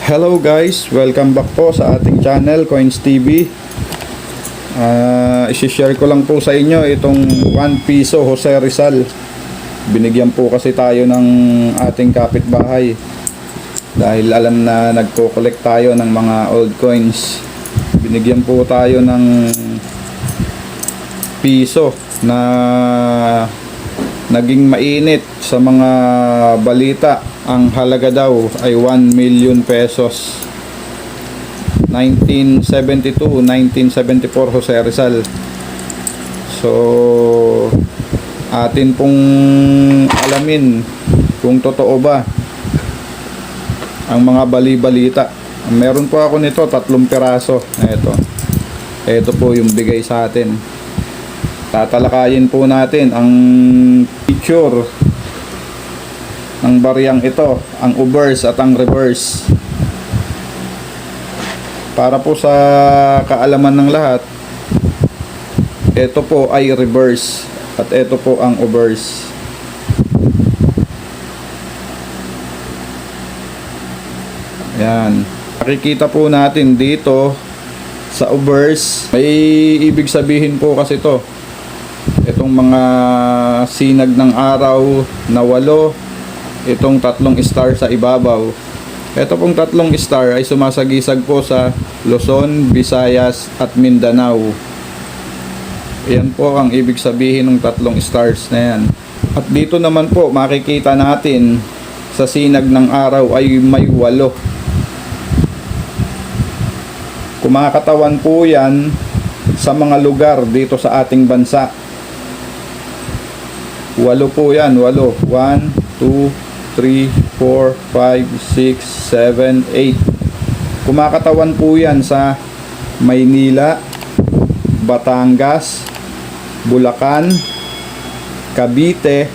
Hello guys, welcome back po sa ating channel Coins TV. Isi-share ko lang po sa inyo itong 1 piso Jose Rizal. Binigyan po kasi tayo ng ating kapitbahay dahil alam na nagko-collect tayo ng mga old coins. Binigyan po tayo ng piso na naging mainit sa mga balita. Ang halaga daw ay 1 million pesos. 1972, 1974 Jose Rizal. So atin pong alamin kung totoo ba ang mga bali-balita. Meron po ako nito 3 piraso. Ito po yung bigay sa atin. Tatalakayin po natin ang picture ng bariyang ito, ang obverse at ang reverse. Para po sa kaalaman ng lahat, ito po ay reverse at ito po ang obverse. Ayan. Makikita po natin dito sa obverse, may ibig sabihin po kasi ito. Itong mga sinag ng araw na 8, itong 3 star sa ibabaw. Ito pong 3 star ay sumasagisag po sa Luzon, Visayas at Mindanao. Ayan po ang ibig sabihin ng 3 stars na yan. At dito naman po makikita natin sa sinag ng araw ay may 8. Kumakatawan po yan sa mga lugar dito sa ating bansa. 8 po yan, 8. 1, 2, 3, 4, 5, 6, 7, 8. Kumakatawan po yan sa Maynila, Batangas, Bulacan, Cavite,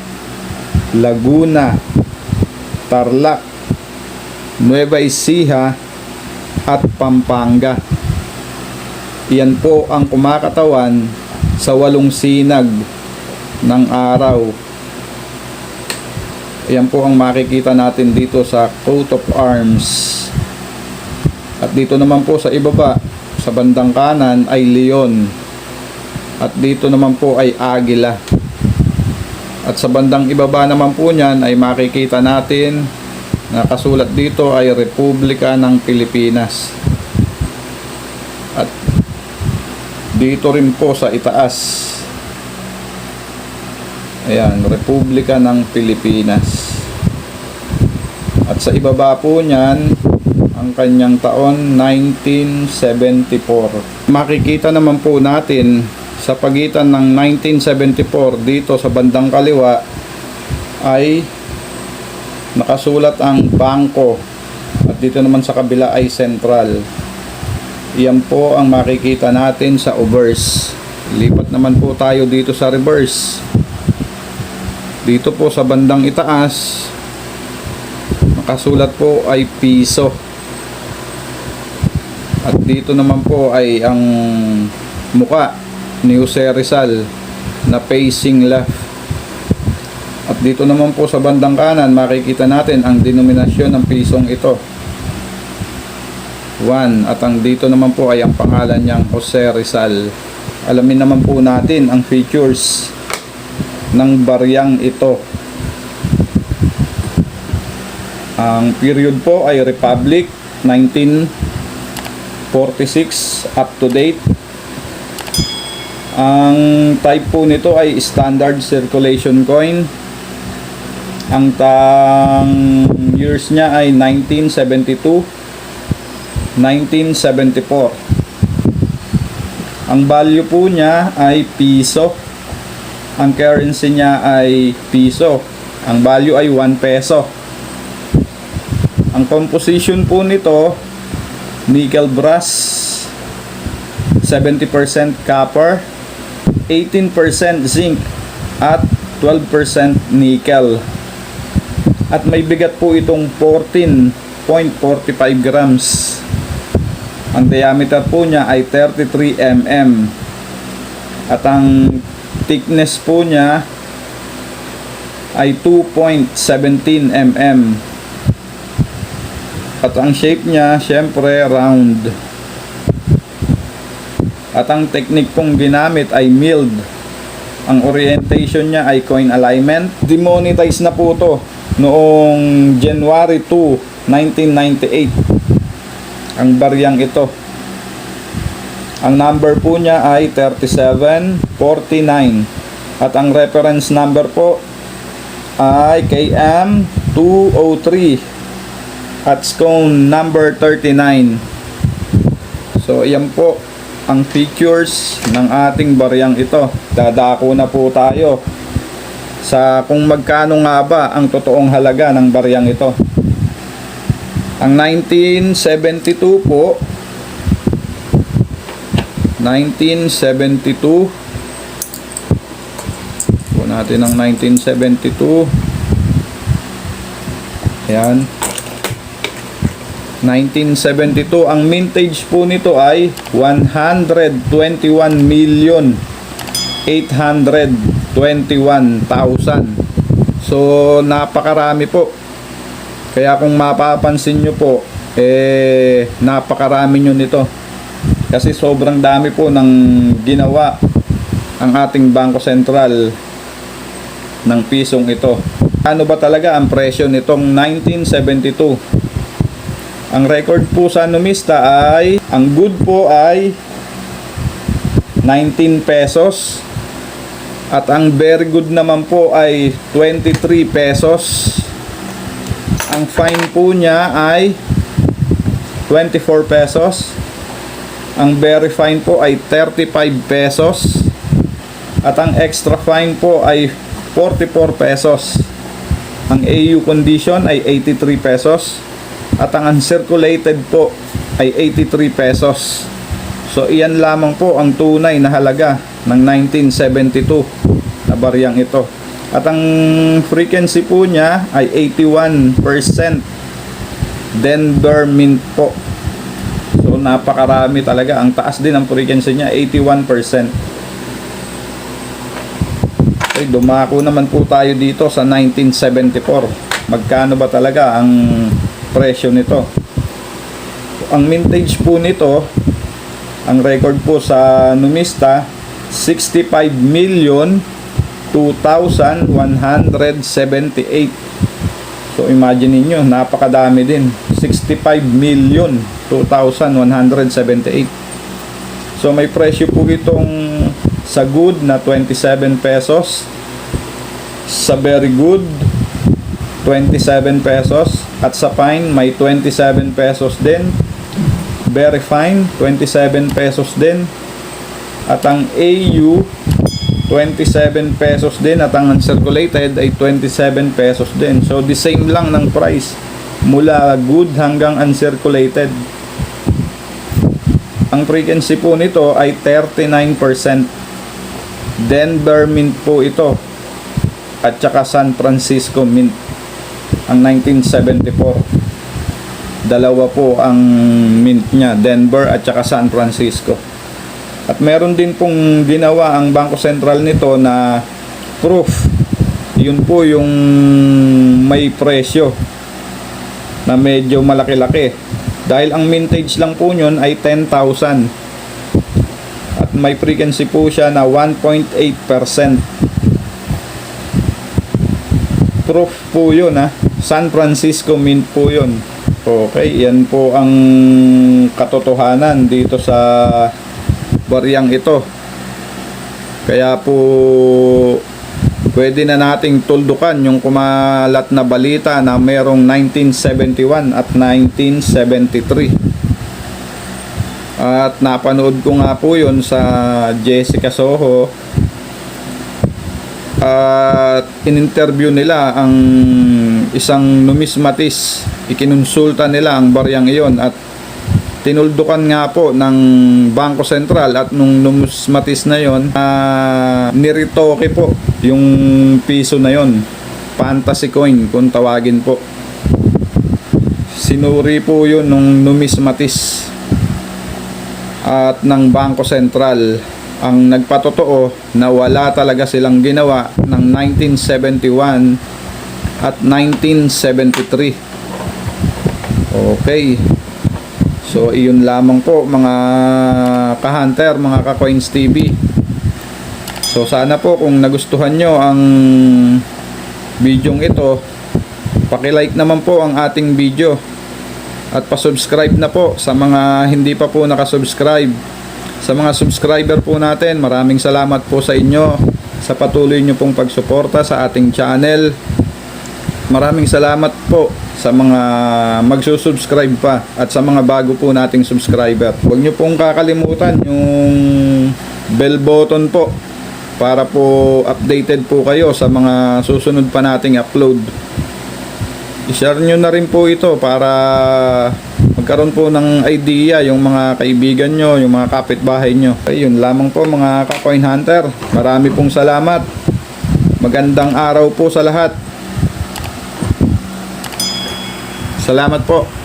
Laguna, Tarlac, Nueva Ecija at Pampanga. Iyan po ang kumakatawan sa 8 sinag ng araw. Ayan po ang makikita natin dito sa coat of arms. At dito naman po sa ibaba, sa bandang kanan ay leon. At dito naman po ay agila. At sa bandang ibaba naman po niyan ay makikita natin na kasulat dito ay Republika ng Pilipinas. At dito rin po sa itaas, ayan, Republika ng Pilipinas. At sa ibaba po niyan, ang kanyang taon 1974. Makikita naman po natin sa pagitan ng 1974 dito sa bandang kaliwa ay nakasulat ang bangko. At dito naman sa kabila ay Central. Iyan po ang makikita natin sa obverse. Lipat naman po tayo dito sa reverse. Dito po sa bandang itaas, nakasulat po ay piso. At dito naman po ay ang muka ni Jose Rizal na facing left. At dito naman po sa bandang kanan, makikita natin ang denominasyon ng pisong ito, 1. At ang dito naman po ay ang pangalan niyang Jose Rizal. Alamin naman po natin ang features ng baryang ito. Ang period po ay Republic 1946 up to date. Ang type po nito ay standard circulation coin. Ang years niya ay 1972, 1974. Ang value po niya ay piso. Ang currency niya ay piso. Ang value ay 1 peso. Ang composition po nito, nickel brass, 70% copper, 18% zinc at 12% nickel. At may bigat po itong 14.45 grams. Ang diameter po niya ay 33 mm. At ang thickness po niya ay 2.17 mm. At ang shape niya, syempre, round. At ang technique pong ginamit ay milled. Ang orientation niya ay coin alignment. Demonetize na po to noong January 2, 1998. Ang baryang ito. Ang number po niya ay 3749. At ang reference number po ay KM203 at scone number 39. So ayan po ang features ng ating baryang ito. Dadako na po tayo sa kung magkano nga ba ang totoong halaga ng baryang ito. Ang 1972 po, 1972 po natin ang 1972. Ayan, 1972. Ang mintage po nito ay 121,821,000. So napakarami po. Kaya kung mapapansin nyo po, napakarami nyo nito. Kasi sobrang dami po ng ginawa ang ating Bangko Sentral ng pisong ito. Ano ba talaga ang presyo nitong 1972? Ang record po sa numista ay, ang good po ay 19 pesos. At ang very good naman po ay 23 pesos. Ang fine po niya ay 24 pesos. Ang very fine po ay 35 pesos. At ang extra fine po ay 44 pesos. Ang AU condition ay 83 pesos. At ang uncirculated po ay 83 pesos. So iyan lamang po ang tunay na halaga ng 1972 na baryang ito. At ang frequency po niya ay 81% Denver Mint po. So napakarami talaga. Ang taas din ang frequency niya, 81%. Okay, dumako naman po tayo dito sa 1974. Magkano ba talaga ang presyo nito? Ang mintage po nito, ang record po sa numista, 65,02,178. So imagine niyo, napakadami din. 65,02,178. So may presyo po itong sa good na 27 pesos, sa very good 27 pesos, at sa fine may 27 pesos din, very fine 27 pesos din, at ang AU 27 pesos din, at ang uncirculated ay 27 pesos din. So the same lang ng price mula good hanggang uncirculated. Ang frequency po nito ay 39%. Denver Mint po ito, at saka San Francisco Mint ang 1974. Dalawa po ang mint niya, Denver at saka San Francisco. At meron din pong ginawa ang Bangko Sentral nito na proof. Yun po yung may presyo na medyo malaki-laki. Dahil ang mintage lang po yun ay 10,000. At may frequency po siya na 1.8%. Proof po yun ha. San Francisco Mint po yun. Okay, yan po ang katotohanan dito sa baryang ito. Kaya po pwede na nating tuldukan yung kumalat na balita na merong 1971 at 1973. At napanood ko nga po yun sa Jessica Soho. At in-interview nila ang isang numismatist. Ikinonsulta nila ang baryang iyon at tinuldukan nga po ng Bangko Sentral at nung numismatist na yon, niritoke po yung piso na yon, fantasy coin kung tawagin po. Sinuri po yun nung numismatist at ng Bangko Sentral ang nagpatotoo na wala talaga silang ginawa ng 1971 at 1973. Okay. So, iyon lamang po mga ka-hunter, mga ka-Coins TV. So, sana po kung nagustuhan nyo ang bidyong ito, paki-like naman po ang ating video. At pa-subscribe na po sa mga hindi pa po nakasubscribe. Sa mga subscriber po natin, maraming salamat po sa inyo sa patuloy nyo pong pagsuporta sa ating channel. Maraming salamat po sa mga magsusubscribe pa at sa mga bago po nating subscriber. Huwag nyo pong kakalimutan yung bell button po para po updated po kayo sa mga susunod pa nating upload. I-share nyo na rin po ito para magkaroon po ng idea yung mga kaibigan nyo, yung mga kapitbahay nyo. Ayun lamang po mga ka-coin hunter. Marami pong salamat. Magandang araw po sa lahat. Salamat po.